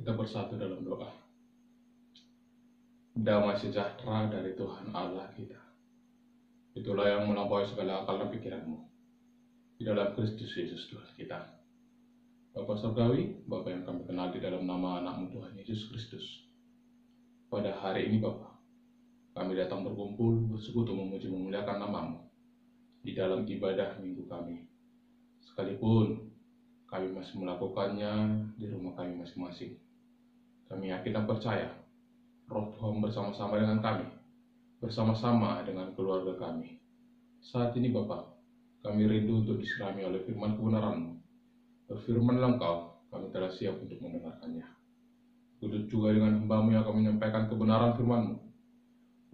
Kita bersatu dalam doa. Damai sejahtera dari Tuhan Allah kita, itulah yang melampaui segala akal dan pikiranmu, di dalam Kristus Yesus Tuhan kita. Bapa Surgawi, Bapa yang kami kenal di dalam nama anak-Mu Tuhan Yesus Kristus, pada hari ini Bapa, kami datang berkumpul bersekutu memuji memuliakan nama-Mu di dalam ibadah minggu kami. Sekalipun kami masih melakukannya di rumah kami masing-masing, kami yakin dan percaya Roh Tuhan bersama-sama dengan kami, bersama-sama dengan keluarga kami. Saat ini Bapa, kami rindu untuk disirami oleh firman kebenaran-Mu. Berfirmanlah Engkau, kami telah siap untuk mendengarkannya. Kudus juga dengan hamba-Mu yang akan menyampaikan kebenaran firman-Mu.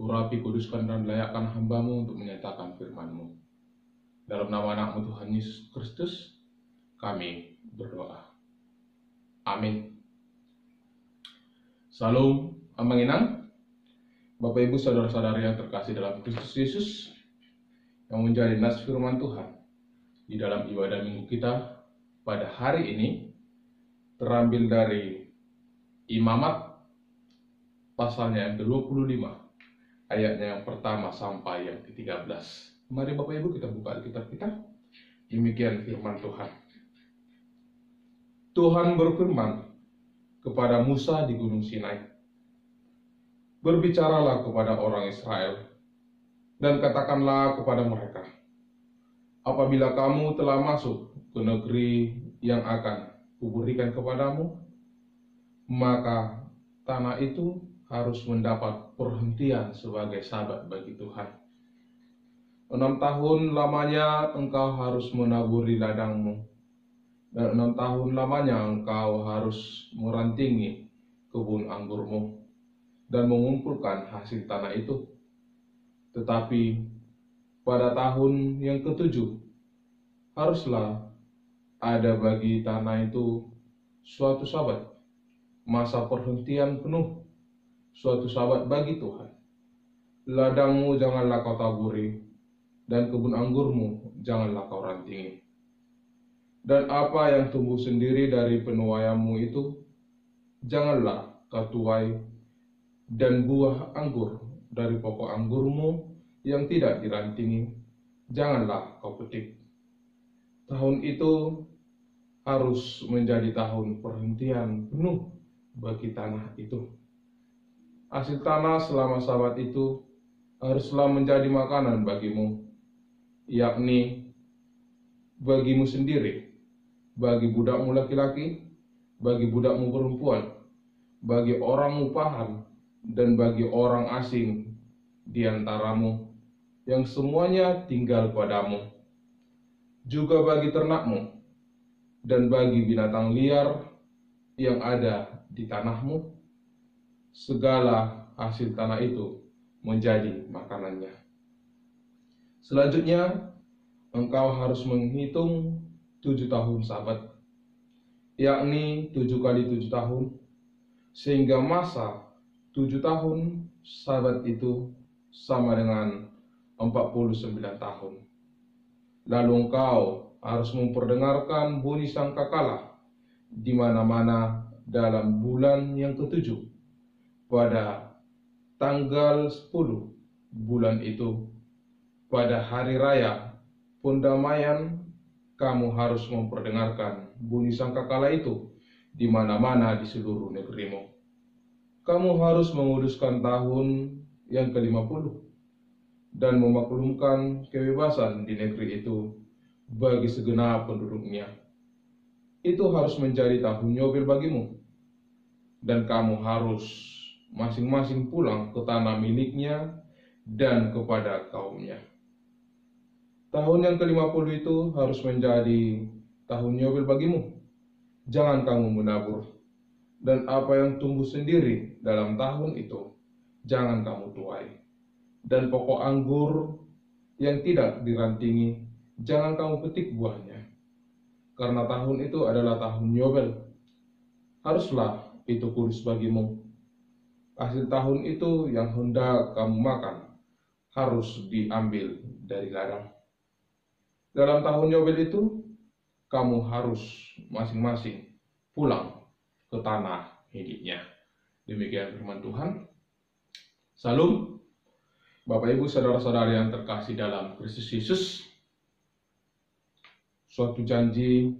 Urapi, kuduskan, dan layakkan hamba-Mu untuk menyatakan firman-Mu. Dalam nama anak-Mu Tuhan Yesus Kristus, kami berdoa. Amin. Salam menginang, Bapak Ibu saudara-saudari yang terkasih dalam Kristus Yesus, yang menjadi nas firman Tuhan di dalam ibadah minggu kita pada hari ini terambil dari Imamat pasalnya yang ke-25, ayatnya yang pertama sampai yang ke-13. Mari Bapak Ibu kita buka Alkitab kita. Demikian firman Tuhan. Tuhan berfirman kepada Musa di Gunung Sinai, berbicaralah kepada orang Israel, dan katakanlah kepada mereka, apabila kamu telah masuk ke negeri yang akan kuberikan kepadamu, maka tanah itu harus mendapat perhentian sebagai sabat bagi Tuhan. 6 tahun lamanya engkau harus menaburi ladangmu, dan 6 tahun lamanya engkau harus merantingi kebun anggurmu dan mengumpulkan hasil tanah itu. Tetapi pada tahun yang ke-7 haruslah ada bagi tanah itu suatu sabat, masa perhentian penuh, suatu sabat bagi Tuhan. Ladangmu janganlah kau taburi, dan kebun anggurmu janganlah kau rantingi. Dan apa yang tumbuh sendiri dari penuaianmu itu janganlah kau tuai, dan buah anggur dari pokok anggurmu yang tidak dirantingi janganlah kau petik. Tahun itu harus menjadi tahun perhentian penuh bagi tanah itu. Hasil tanah selama sabat itu haruslah menjadi makanan bagimu, yakni bagimu sendiri, bagi budakmu laki-laki, bagi budakmu perempuan, bagi orang upahan, dan bagi orang asing di antaramu yang semuanya tinggal padamu, juga bagi ternakmu dan bagi binatang liar yang ada di tanahmu. Segala hasil tanah itu menjadi makanannya. Selanjutnya, engkau harus menghitung 7 tahun sabat, yakni 7 kali 7 tahun, sehingga masa 7 tahun sabat itu sama dengan 49 tahun. Lalu engkau harus memperdengarkan bunyi sangkakala di mana-mana dalam bulan yang ke-7 pada tanggal 10 bulan itu, pada hari raya pendamaian. Kamu harus memperdengarkan bunyi sangkakala itu di mana-mana di seluruh negerimu. Kamu harus menguduskan tahun yang ke-50 dan memaklumkan kebebasan di negeri itu bagi segenap penduduknya. Itu harus menjadi tahun Yobel bagimu, dan kamu harus masing-masing pulang ke tanah miliknya dan kepada kaumnya. Tahun yang ke-50 itu harus menjadi tahun Yobel bagimu. Jangan kamu menabur, dan apa yang tumbuh sendiri dalam tahun itu jangan kamu tuai, dan pokok anggur yang tidak dirantingi jangan kamu petik buahnya, karena tahun itu adalah tahun Yobel. Haruslah itu kudus bagimu. Hasil tahun itu yang hendak kamu makan harus diambil dari ladang. Dalam tahun Yobel itu kamu harus masing-masing pulang ke tanah hidupnya. Demikian firman Tuhan. Salam, Bapak Ibu saudara-saudari yang terkasih dalam Kristus Yesus. Suatu janji,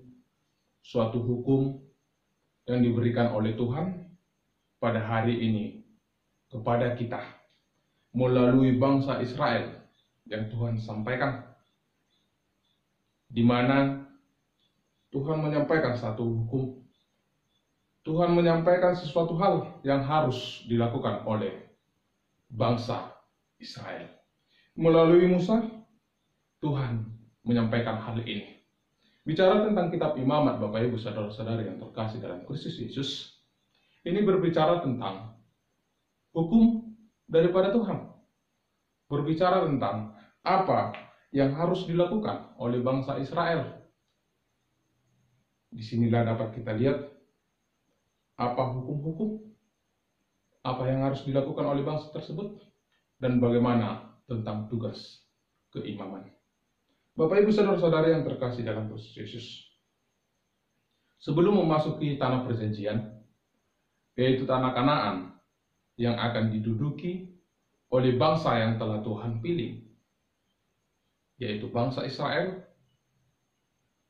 suatu hukum yang diberikan oleh Tuhan pada hari ini kepada kita melalui bangsa Israel yang Tuhan sampaikan, di mana Tuhan menyampaikan satu hukum. Tuhan menyampaikan sesuatu hal yang harus dilakukan oleh bangsa Israel. Melalui Musa, Tuhan menyampaikan hal ini. Bicara tentang kitab Imamat, Bapak Ibu saudara-saudari yang terkasih dalam Kristus Yesus, ini berbicara tentang hukum daripada Tuhan. Berbicara tentang apa yang harus dilakukan oleh bangsa Israel. Disinilah dapat kita lihat apa hukum-hukum, apa yang harus dilakukan oleh bangsa tersebut, dan bagaimana tentang tugas keimaman. Bapak Ibu saudara-saudari yang terkasih dalam Kristus Yesus, sebelum memasuki tanah perjanjian, yaitu tanah Kanaan yang akan diduduki oleh bangsa yang telah Tuhan pilih, yaitu bangsa Israel,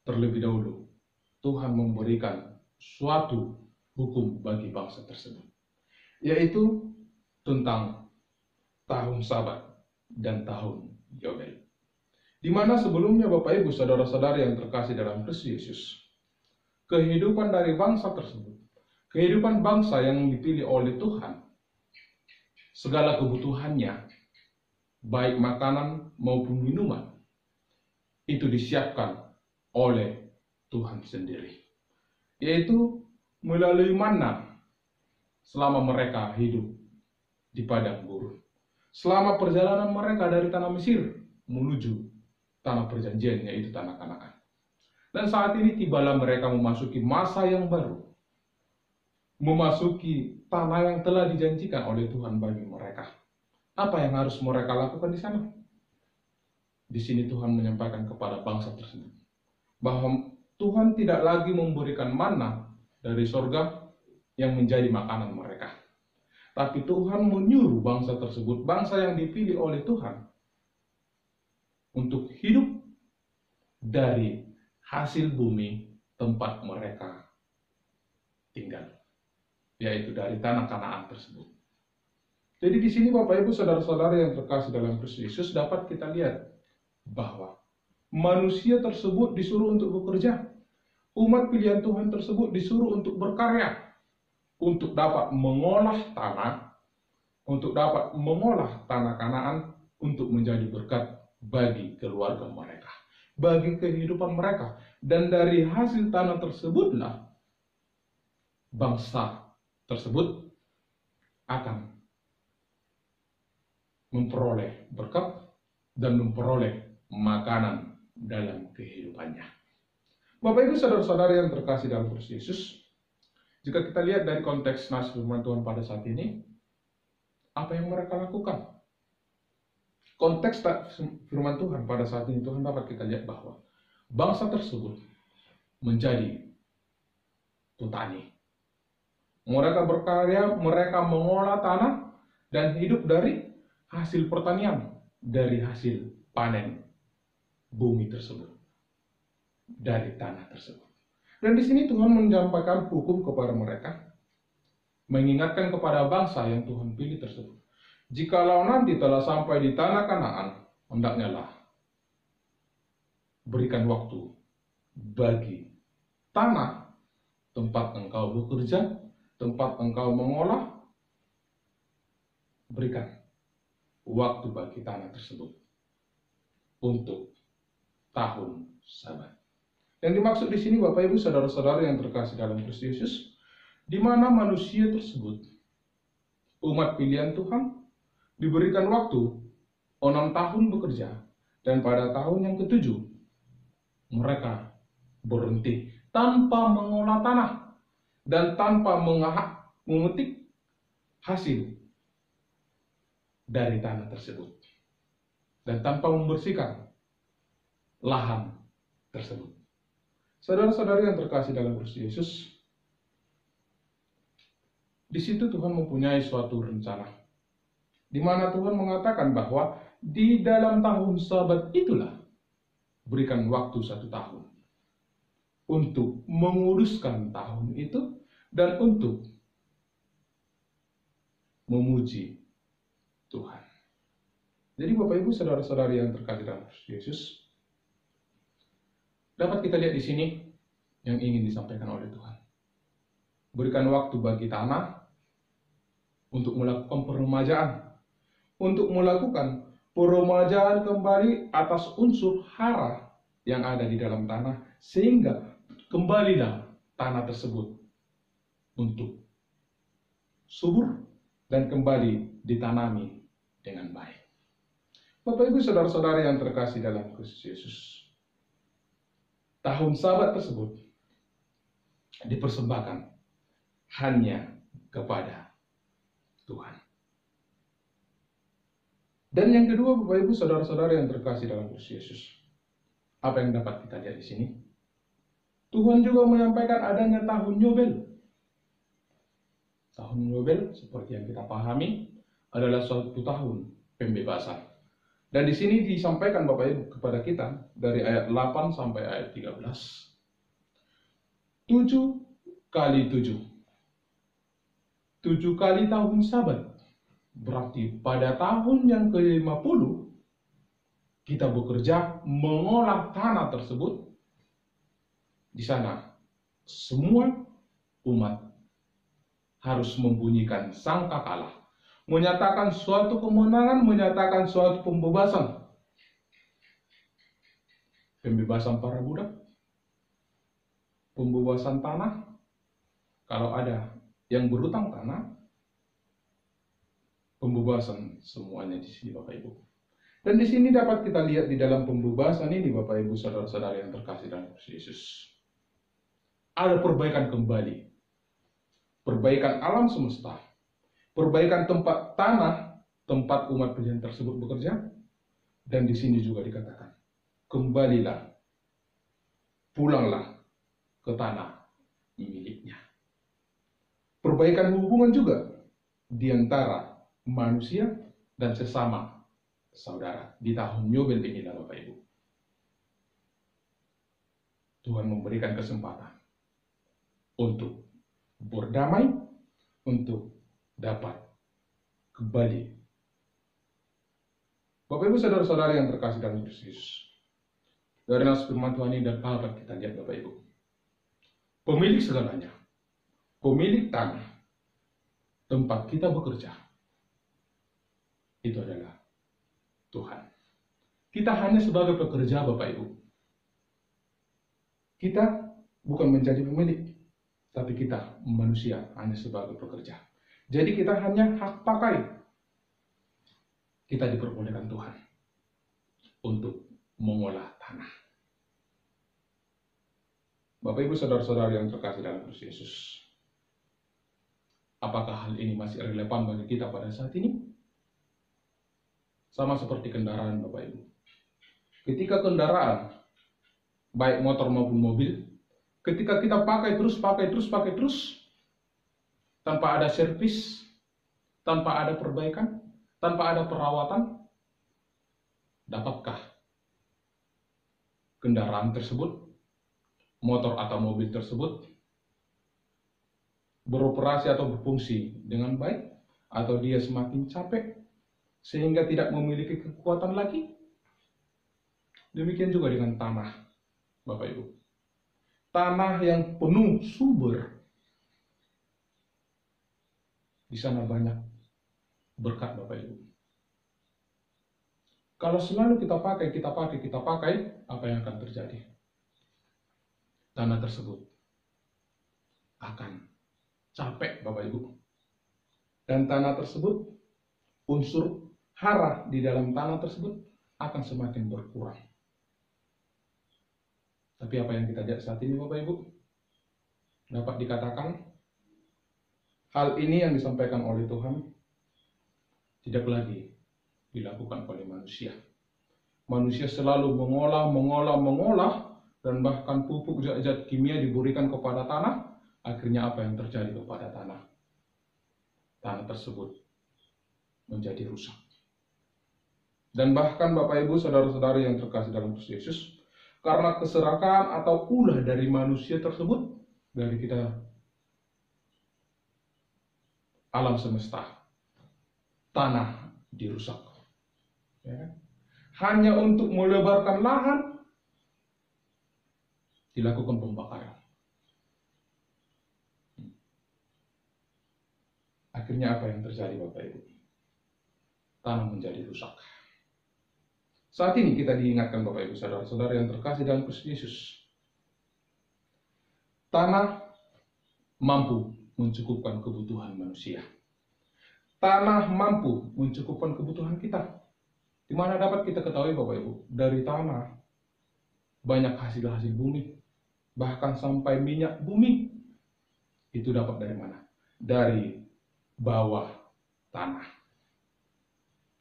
terlebih dahulu Tuhan memberikan suatu hukum bagi bangsa tersebut, yaitu tentang tahun Sabat dan tahun Yobel. Di mana sebelumnya Bapak Ibu saudara-saudari yang terkasih dalam Kristus Yesus, kehidupan dari bangsa tersebut, kehidupan bangsa yang dipilih oleh Tuhan, segala kebutuhannya, baik makanan maupun minuman, itu disiapkan oleh Tuhan sendiri, yaitu melalui manna selama mereka hidup di padang gurun, selama perjalanan mereka dari tanah Mesir menuju tanah perjanjian, yaitu tanah Kanaan. Dan saat ini tibalah mereka memasuki masa yang baru, memasuki tanah yang telah dijanjikan oleh Tuhan bagi mereka. Apa yang harus mereka lakukan di sana? Di sini Tuhan menyampaikan kepada bangsa tersebut bahwa Tuhan tidak lagi memberikan manna dari sorga yang menjadi makanan mereka. Tapi Tuhan menyuruh bangsa tersebut, bangsa yang dipilih oleh Tuhan, untuk hidup dari hasil bumi tempat mereka tinggal, yaitu dari tanah Kanaan tersebut. Jadi di sini Bapak Ibu saudara-saudara yang terkasih dalam Kristus Yesus, dapat kita lihat bahwa manusia tersebut disuruh untuk bekerja. Umat pilihan Tuhan tersebut disuruh untuk berkarya, untuk dapat mengolah tanah, untuk dapat mengolah tanah Kanaan, untuk menjadi berkat bagi keluarga mereka, bagi kehidupan mereka. Dan dari hasil tanah tersebutlah bangsa tersebut akan memperoleh berkat dan memperoleh makanan dalam kehidupannya. Bapak Ibu saudara-saudari yang terkasih dalam Kristus Yesus, jika kita lihat dari konteks nas firman Tuhan pada saat ini, apa yang mereka lakukan? Konteks firman Tuhan pada saat ini, Tuhan dapat kita lihat bahwa bangsa tersebut menjadi petani. Mereka berkarya, mereka mengolah tanah dan hidup dari hasil pertanian, dari hasil panen bumi tersebut, dari tanah tersebut. Dan di sini Tuhan menyampaikan hukum kepada mereka, mengingatkan kepada bangsa yang Tuhan pilih tersebut. Jikalau nanti telah sampai di tanah Kanaan, hendaknya lah berikan waktu bagi tanah tempat engkau bekerja, tempat engkau mengolah, berikan waktu bagi tanah tersebut untuk tahun Sabat. Yang dimaksud di sini Bapak Ibu saudara-saudara yang terkasih dalam Kristus Yesus, di mana manusia tersebut, umat pilihan Tuhan, diberikan waktu 6 tahun bekerja, dan pada tahun yang ke-7 mereka berhenti tanpa mengolah tanah dan tanpa memetik hasil dari tanah tersebut, dan tanpa membersihkan lahan tersebut. Saudara-saudari yang terkasih dalam Kristus Yesus, Di situ Tuhan mempunyai suatu rencana, di mana Tuhan mengatakan bahwa di dalam tahun Sabat itulah berikan waktu 1 tahun untuk menguruskan tahun itu dan untuk memuji Tuhan. Jadi Bapak Ibu saudara-saudari yang terkasih dalam Kristus Yesus, dapat kita lihat di sini yang ingin disampaikan oleh Tuhan. Berikan waktu bagi tanah untuk melakukan peremajaan, untuk melakukan peremajaan kembali atas unsur hara yang ada di dalam tanah, sehingga kembalilah tanah tersebut untuk subur dan kembali ditanami dengan baik. Bapak Ibu saudara-saudari yang terkasih dalam Kristus Yesus, tahun Sabat tersebut dipersembahkan hanya kepada Tuhan. Dan yang kedua, Bapak Ibu saudara-saudari yang terkasih dalam Kristus Yesus, apa yang dapat kita lihat di sini? Tuhan juga menyampaikan adanya tahun Yobel. Tahun Yobel, seperti yang kita pahami, adalah suatu tahun pembebasan. Dan di sini disampaikan Bapak Ibu kepada kita dari ayat 8 sampai ayat 13. 7 kali 7. 7 kali tahun Sabat. Berarti pada tahun yang ke-50 kita bekerja mengolah tanah tersebut. Di sana semua umat harus membunyikan sangkakala, menyatakan suatu kemenangan, menyatakan suatu pembebasan. Pembebasan para budak, pembebasan tanah, kalau ada yang berutang tanah, pembebasan semuanya di sini Bapak Ibu. Dan di sini dapat kita lihat di dalam pembebasan ini Bapak Ibu saudara-saudara yang terkasih dalam Kristus Yesus, ada perbaikan kembali, perbaikan alam semesta, perbaikan tempat tanah, tempat umat pilihan tersebut bekerja. Dan di sini juga dikatakan, kembalilah, pulanglah ke tanah miliknya. Perbaikan hubungan juga di antara manusia dan sesama saudara di tahun Yobel ini, Bapak Ibu. Tuhan memberikan kesempatan untuk berdamai, untuk dapat kembali. Bapak Ibu saudara-saudara yang terkasih dalam Kristus, dari nas firman Tuhan ini dapat kita lihat Bapak Ibu, pemilik segalanya, pemilik tanah tempat kita bekerja, itu adalah Tuhan. Kita hanya sebagai pekerja Bapak Ibu. Kita bukan menjadi pemilik, tapi kita manusia hanya sebagai pekerja. Jadi kita hanya hak pakai. Kita diperbolehkan Tuhan untuk mengolah tanah. Bapak Ibu saudara-saudara yang terkasih dalam Kristus Yesus, apakah hal ini masih relevan bagi kita pada saat ini? Sama seperti kendaraan Bapak Ibu. Ketika kendaraan, baik motor maupun mobil, ketika kita pakai terus, tanpa ada servis, tanpa ada perbaikan, tanpa ada perawatan, dapatkah kendaraan tersebut, motor atau mobil tersebut, beroperasi atau berfungsi dengan baik, atau dia semakin capek sehingga tidak memiliki kekuatan lagi? Demikian juga dengan tanah, Bapak Ibu. Tanah yang penuh subur, di sana banyak berkat Bapak Ibu. Kalau selalu kita pakai, apa yang akan terjadi? Tanah tersebut akan capek Bapak Ibu. Dan tanah tersebut, unsur hara di dalam tanah tersebut akan semakin berkurang. Tapi apa yang kita lihat saat ini Bapak Ibu, dapat dikatakan hal ini yang disampaikan oleh Tuhan tidak lagi dilakukan oleh manusia. Manusia selalu mengolah, dan bahkan pupuk zat-zat kimia diberikan kepada tanah. Akhirnya apa yang terjadi kepada tanah? tanah tersebut menjadi rusak. Dan bahkan Bapak Ibu saudara-saudari yang terkasih dalam Kristus Yesus, karena keserakahan atau ulah dari manusia tersebut, dari kita alam semesta, tanah dirusak. Ya. Hanya untuk melebarkan lahan, dilakukan pembakaran. Akhirnya apa yang terjadi Bapak Ibu? Tanah menjadi rusak. Saat ini kita diingatkan Bapak Ibu saudara-saudara yang terkasih dalam Kristus Yesus. Tanah mampu mencukupkan kebutuhan manusia. Tanah mampu mencukupkan kebutuhan kita. Di mana dapat kita ketahui Bapak Ibu, dari tanah banyak hasil-hasil bumi, bahkan sampai minyak bumi. Itu dapat dari mana? Dari bawah tanah.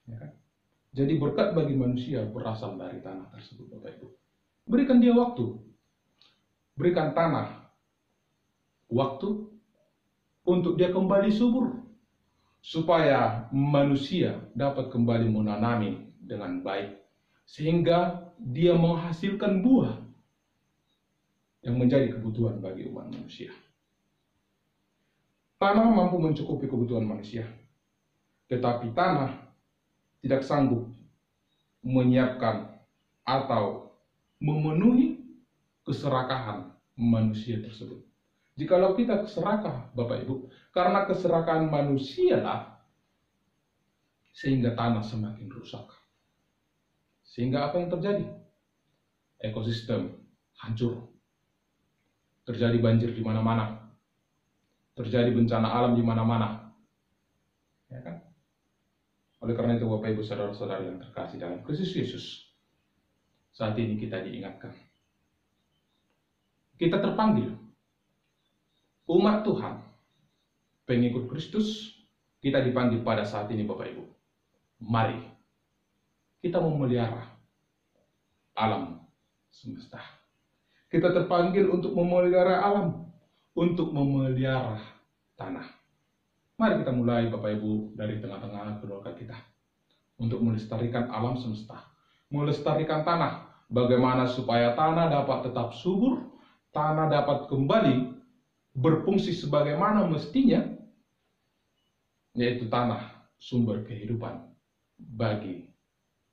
Ya kan? Jadi berkat bagi manusia berasal dari tanah tersebut Bapak Ibu. Berikan dia waktu. Berikan tanah waktu untuk dia kembali subur. Supaya manusia dapat kembali menanami dengan baik. Sehingga dia menghasilkan buah yang menjadi kebutuhan bagi umat manusia. Tanah mampu mencukupi kebutuhan manusia. Tetapi tanah tidak sanggup menyiapkan atau memenuhi keserakahan manusia tersebut. Jikalau kita serakah, Bapak Ibu, karena keserakahan manusialah sehingga tanah semakin rusak. Sehingga apa yang terjadi? Ekosistem hancur. Terjadi banjir di mana-mana. Terjadi bencana alam di mana-mana. Ya kan? Oleh karena itu Bapak Ibu saudara-saudari yang terkasih dalam Kristus Yesus, saat ini kita diingatkan. Kita terpanggil umat Tuhan, pengikut Kristus, kita dipanggil pada saat ini Bapak Ibu. Mari kita memelihara alam semesta. Kita terpanggil untuk memelihara alam, untuk memelihara tanah. Mari kita mulai Bapak Ibu dari tengah-tengah keluarga kita. Untuk melestarikan alam semesta. Melestarikan tanah. Bagaimana supaya tanah dapat tetap subur. Tanah dapat kembali berfungsi sebagaimana mestinya. Yaitu tanah sumber kehidupan bagi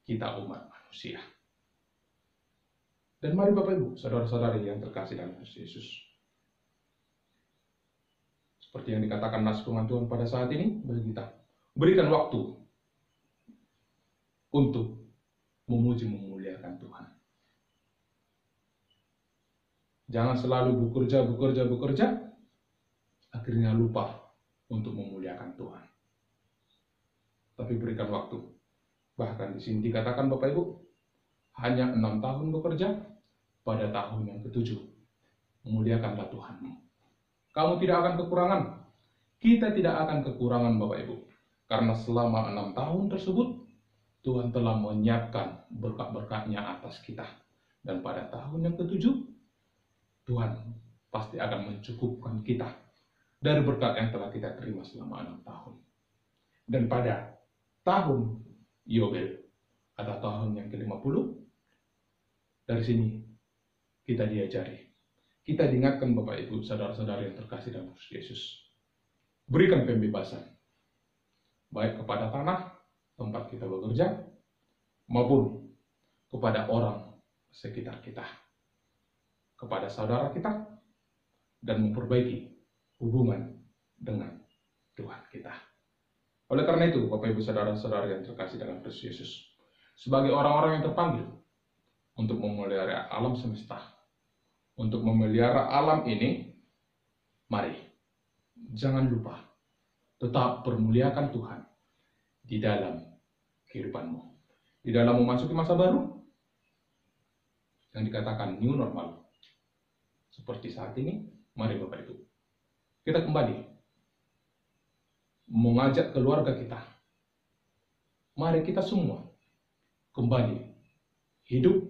kita umat manusia. Dan mari Bapak Ibu, saudara-saudari yang terkasih dalam Kristus Yesus. Seperti yang dikatakan nas firman Tuhan pada saat ini bagi kita. Berikan waktu untuk memuji memuliakan Tuhan. Jangan selalu bekerja, akhirnya lupa untuk memuliakan Tuhan. Tapi berikan waktu. Bahkan di sini dikatakan Bapak Ibu, hanya 6 tahun bekerja, pada tahun yang ke-7 memuliakanlah Tuhanmu. Kamu tidak akan kekurangan. Kita tidak akan kekurangan Bapak Ibu. Karena selama 6 tahun tersebut, Tuhan telah menyiapkan berkat-berkat-Nya atas kita. Dan pada tahun yang ke-7, Tuhan pasti akan mencukupkan kita dari berkat yang telah kita terima selama 6 tahun. Dan pada tahun Yobel, atau tahun yang ke-50, dari sini kita diajari. Kita diingatkan Bapak Ibu, saudara-saudara yang terkasih dalam Kristus Yesus. Berikan pembebasan. Baik kepada tanah, tempat kita bekerja, maupun kepada orang sekitar kita. Kepada saudara kita, dan memperbaiki hubungan dengan Tuhan kita. Oleh karena itu, Bapak Ibu saudara-saudara yang terkasih dalam Kristus Yesus, sebagai orang-orang yang terpanggil untuk memelihara alam semesta, untuk memelihara alam ini, mari, jangan lupa, tetap permuliakan Tuhan di dalam kehidupanmu. Di dalam memasuki masa baru, yang dikatakan new normal, seperti saat ini, mari Bapak Ibu, kita kembali mengajak keluarga kita. Mari kita semua kembali hidup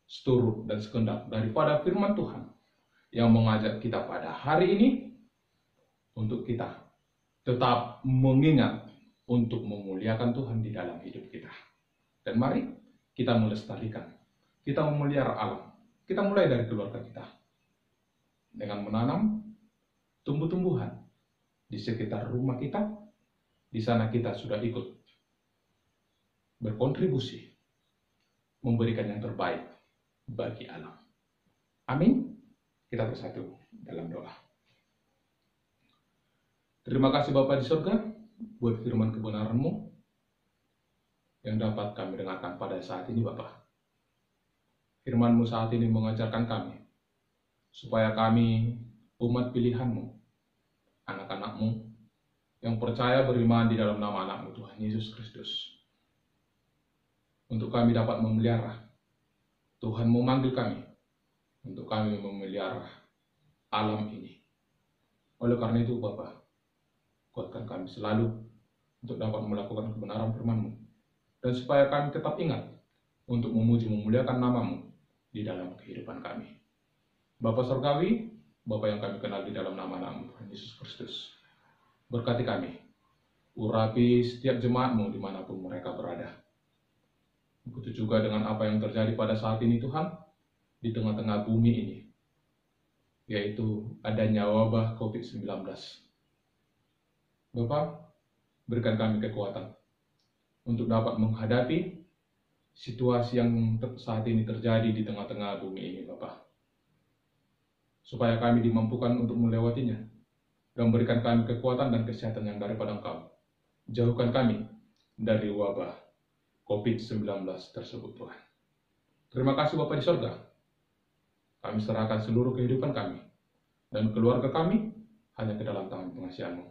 seturut dan sekendak daripada firman Tuhan yang mengajak kita pada hari ini untuk kita tetap mengingat untuk memuliakan Tuhan di dalam hidup kita. Dan mari kita melestarikan, kita memelihara alam. Kita mulai dari keluarga kita dengan menanam tumbuh-tumbuhan di sekitar rumah kita. Di sana kita sudah ikut berkontribusi, memberikan yang terbaik bagi alam. Amin. Kita bersatu dalam doa. Terima kasih Bapa di surga buat firman kebenaran-Mu yang dapat kami dengarkan pada saat ini, Bapa. Firman-Mu saat ini mengajarkan kami supaya kami umat pilihan-Mu, anak-anak-Mu yang percaya beriman di dalam nama anak-Mu Tuhan Yesus Kristus, untuk kami dapat memelihara. Tuhan memanggil kami untuk kami memelihara alam ini. Oleh karena itu Bapa, kuatkan kami selalu untuk dapat melakukan kebenaran firman-Mu, dan supaya kami tetap ingat untuk memuji memuliakan nama-Mu di dalam kehidupan kami. Bapa Surgawi, Bapa yang kami kenal di dalam nama anak-Mu Tuhan Yesus Kristus, berkati kami, urapi setiap jemaat-Mu dimanapun mereka berada. Begitu juga dengan apa yang terjadi pada saat ini Tuhan, di tengah-tengah bumi ini, yaitu adanya wabah COVID-19. Bapa, berikan kami kekuatan untuk dapat menghadapi situasi yang saat ini terjadi di tengah-tengah bumi ini, Bapa. Supaya kami dimampukan untuk melewatinya, dan berikan kami kekuatan dan kesehatan yang daripada Engkau. Jauhkan kami dari wabah COVID-19 tersebut, Tuhan. Terima kasih Bapa di surga. Kami serahkan seluruh kehidupan kami dan keluarga kami hanya ke dalam tangan pengasihan-Mu.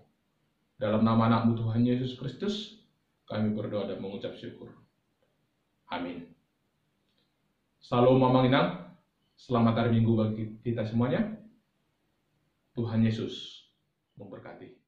Dalam nama anak-Mu Tuhan Yesus Kristus, kami berdoa dan mengucap syukur. Amin. Salam Mamang Inang, selamat hari Minggu bagi kita semuanya. Tuhan Yesus memberkati.